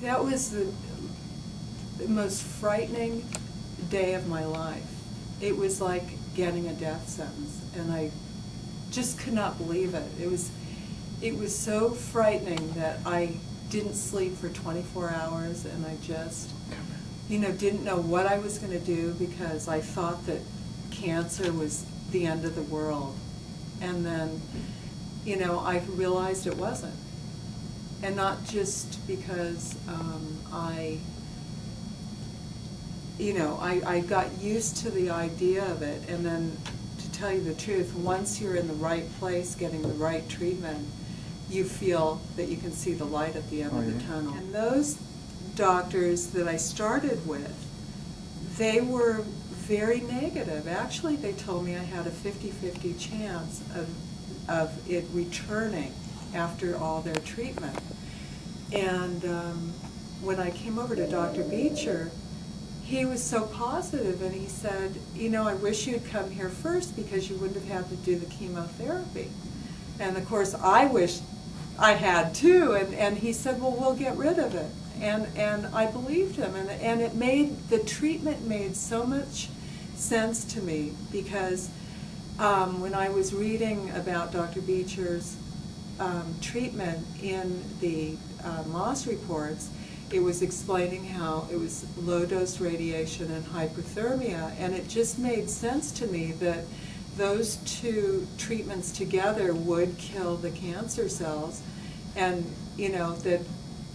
That was the most frightening day of my life. It was like getting a death sentence, and I just could not believe it. It was so frightening that I didn't sleep for 24 hours, and I just, didn't know what I was going to do because I thought that cancer was the end of the world. And then, I realized it wasn't. And not just because I got used to the idea of it, and then, to tell you the truth, once you're in the right place getting the right treatment, you feel that you can see the light at the end of the tunnel. And those doctors that I started with, they were very negative. Actually, they told me I had a 50-50 chance of it returning after all their treatment. And when I came over to Dr. Beecher, he was so positive, and he said, I wish you'd come here first because you wouldn't have had to do the chemotherapy. And of course, I wished I had too, and he said, well, we'll get rid of it. And I believed him, and the treatment made so much sense to me because when I was reading about Dr. Beecher's treatment in the Moss reports, it was explaining how it was low-dose radiation and hyperthermia, and it just made sense to me that those two treatments together would kill the cancer cells, and that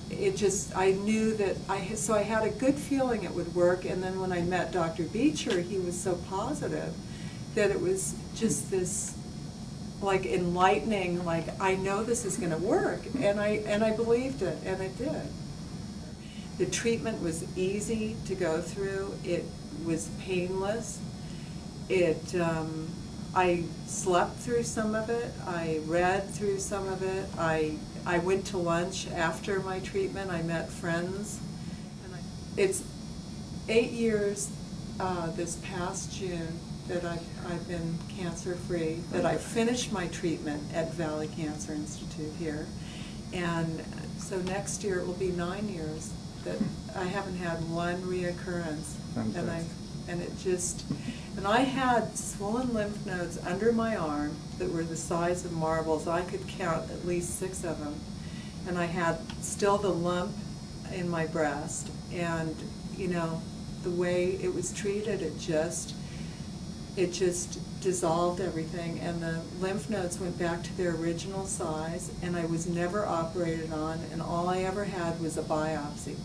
it just, I knew that so I had a good feeling it would work. And then when I met Dr. Beecher, he was so positive that it was just this like enlightening, like, I know this is going to work, and I believed it, and it did. The treatment was easy to go through. It was painless. I slept through some of it. I read through some of it. I went to lunch after my treatment. I met friends. It's 8 years this past June that I've been cancer-free, that I finished my treatment at Valley Cancer Institute here. And so next year it will be 9 years that I haven't had one reoccurrence. And I had swollen lymph nodes under my arm that were the size of marbles. I could count at least 6 of them. And I had still the lump in my breast. And, the way it was treated, it just dissolved everything. And the lymph nodes went back to their original size, and I was never operated on, and all I ever had was a biopsy.